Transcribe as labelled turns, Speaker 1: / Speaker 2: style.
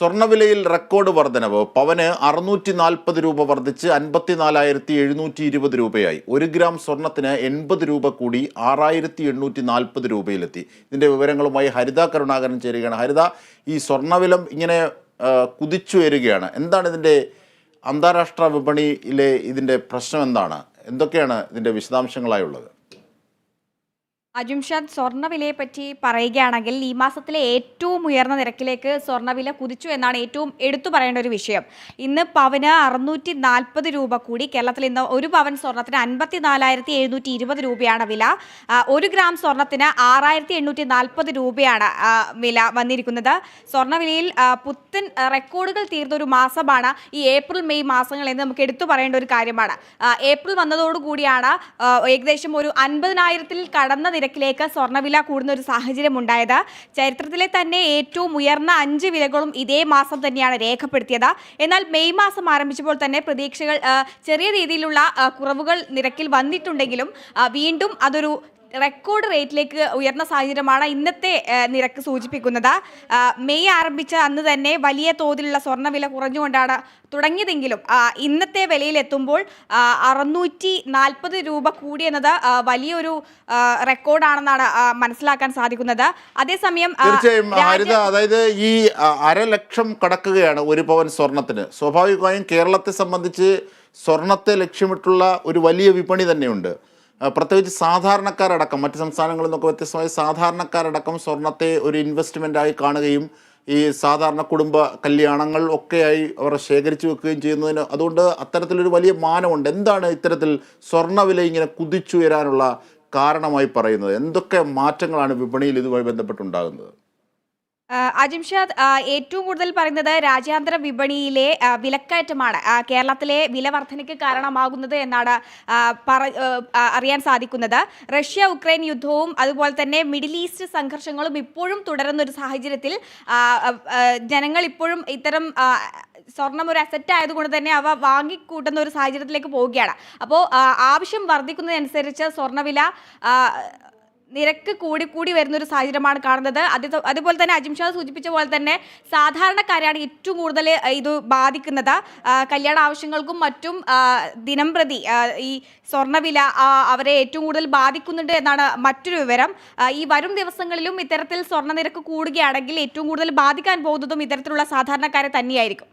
Speaker 1: സ്വർണ്ണവിലയിൽ റെക്കോർഡ് വർധനവ്. പവന് 640 രൂപ വർദ്ധിച്ച് 54,720 രൂപയായി. 1 ഗ്രാം സ്വർണത്തിന് 80 രൂപ കൂടി 6,840 രൂപയിലെത്തി. ഇതിന്റെ വിവരങ്ങളുമായി ഹരിത കരുണാകരൻ ചേരുകയാണ്. ഹരിത, ഈ സ്വർണ്ണവില ഇങ്ങനെ കുതിച്ചുയരുകയാണ്. എന്താണ് ഇതിന്റെ അന്താരാഷ്ട്ര വിപണിയിലെ ഇതിന്റെ പ്രശ്നം? എന്തൊക്കെയാണ് ഇതിന്റെ വിശദാംശങ്ങളായുള്ളത്?
Speaker 2: അജുംഷാദ്, സ്വർണ്ണവിലയെ പറ്റി പറയുകയാണെങ്കിൽ ഈ മാസത്തിലെ ഏറ്റവും ഉയർന്ന നിരക്കിലേക്ക് സ്വർണ്ണവില കുതിച്ചു എന്നാണ് ഏറ്റവും എടുത്തു പറയേണ്ട ഒരു വിഷയം. ഇന്ന് പവന് 640 രൂപ കൂടി. കേരളത്തിൽ ഇന്ന് ഒരു പവൻ സ്വർണ്ണത്തിന് 54,720 രൂപയാണ് വില. 1 ഗ്രാം സ്വർണ്ണത്തിന് 6,840 രൂപയാണ് വില വന്നിരിക്കുന്നത്. സ്വർണ്ണവിലയിൽ പുത്തൻ റെക്കോർഡുകൾ തീർന്നൊരു മാസമാണ് ഈ ഏപ്രിൽ മെയ് മാസങ്ങൾ എന്ന് നമുക്ക് എടുത്തു പറയേണ്ട ഒരു കാര്യമാണ്. ഏപ്രിൽ വന്നതോടുകൂടിയാണ് ഏകദേശം ഒരു 50,000-ൽ കടന്ന നിരക്കിലേക്ക് സ്വർണ്ണവില കൂടുന്ന ഒരു സാഹചര്യം ഉണ്ടായത്. ചരിത്രത്തിലെ തന്നെ ഏറ്റവും ഉയർന്ന 5 വിലകളും ഇതേ മാസം തന്നെയാണ് രേഖപ്പെടുത്തിയത്. എന്നാൽ മെയ് മാസം ആരംഭിച്ചപ്പോൾ തന്നെ പ്രതീക്ഷകൾ ചെറിയ രീതിയിലുള്ള കുറവുകൾ നിരക്കിൽ വന്നിട്ടുണ്ടെങ്കിലും വീണ്ടും അതൊരു റെക്കോർഡ് റേറ്റിലേക്ക് ഉയർന്ന സാഹചര്യമാണ് ഇന്നത്തെ നിരക്ക് സൂചിപ്പിക്കുന്നത്. മെയ് ആരംഭിച്ച അന്ന് തന്നെ വലിയ തോതിലുള്ള സ്വർണ്ണവില കുറഞ്ഞുകൊണ്ടാണ് തുടങ്ങിയതെങ്കിലും ഇന്നത്തെ വിലയിലെത്തുമ്പോൾ 640 രൂപ കൂടിയെന്നത് വലിയൊരു റെക്കോർഡാണെന്നാണ് മനസ്സിലാക്കാൻ സാധിക്കുന്നത്. അതേസമയം
Speaker 1: തീർച്ചയായും ഹരിത, അതായത് ഈ 1,00,000 കടക്കുകയാണ് 1 പവൻ സ്വർണത്തിന്. സ്വാഭാവികമായും കേരളത്തെ സംബന്ധിച്ച് സ്വർണത്തെ ലക്ഷ്യമിട്ടുള്ള ഒരു വലിയ വിപണി തന്നെയുണ്ട്. പ്രത്യേകിച്ച് സാധാരണക്കാരടക്കം, മറ്റ് സംസ്ഥാനങ്ങളിൽ നിന്നൊക്കെ വ്യത്യസ്തമായി സാധാരണക്കാരടക്കം സ്വർണത്തെ ഒരു ഇൻവെസ്റ്റ്മെൻ്റായി കാണുകയും ഈ സാധാരണ കുടുംബ കല്യാണങ്ങൾ ഒക്കെയായി അവർ ശേഖരിച്ചു വെക്കുകയും ചെയ്യുന്നതിന് അതുകൊണ്ട് അത്തരത്തിലൊരു വലിയ മാനമുണ്ട്. എന്താണ് ഇത്തരത്തിൽ സ്വർണ്ണവില ഇങ്ങനെ കുതിച്ചുയരാനുള്ള കാരണമായി പറയുന്നത്? എന്തൊക്കെ മാറ്റങ്ങളാണ് വിപണിയിൽ ഇതുമായി ബന്ധപ്പെട്ടുണ്ടാകുന്നത്?
Speaker 2: അജിംഷാദ്, ഏറ്റവും കൂടുതൽ പറയുന്നത് രാജ്യാന്തര വിപണിയിലെ വിലക്കയറ്റമാണ് കേരളത്തിലെ വില വർധനയ്ക്ക് കാരണമാകുന്നത് എന്നാണ് അറിയാൻ സാധിക്കുന്നത്. റഷ്യ ഉക്രൈൻ യുദ്ധവും അതുപോലെ തന്നെ മിഡിൽ ഈസ്റ്റ് സംഘർഷങ്ങളും ഇപ്പോഴും തുടരുന്ന ഒരു സാഹചര്യത്തിൽ ജനങ്ങൾ ഇപ്പോഴും ഇത്തരം സ്വർണം ഒരു അസറ്റ് ആയതുകൊണ്ട് തന്നെ അവ വാങ്ങിക്കൂട്ടുന്ന ഒരു സാഹചര്യത്തിലേക്ക് പോവുകയാണ്. അപ്പോൾ ആവശ്യം വർദ്ധിക്കുന്നതനുസരിച്ച് സ്വർണ്ണവില നിരക്ക് കൂടി വരുന്നൊരു സാഹചര്യമാണ് കാണുന്നത്. അതുപോലെ തന്നെ അജിംഷാദ് സൂചിപ്പിച്ച പോലെ തന്നെ സാധാരണക്കാരെയാണ് ഏറ്റവും കൂടുതൽ ഇത് ബാധിക്കുന്നത്. കല്യാണ ആവശ്യങ്ങൾക്കും മറ്റും ദിനം പ്രതി ഈ സ്വർണ്ണവില അവരെ ഏറ്റവും കൂടുതൽ ബാധിക്കുന്നുണ്ട് എന്നാണ് മറ്റൊരു വിവരം. ഈ വരും ദിവസങ്ങളിലും ഇത്തരത്തിൽ സ്വർണ്ണ നിരക്ക് കൂടുകയാണെങ്കിൽ ഏറ്റവും കൂടുതൽ ബാധിക്കാൻ പോകുന്നതും ഇത്തരത്തിലുള്ള സാധാരണക്കാരെ തന്നെയായിരിക്കും.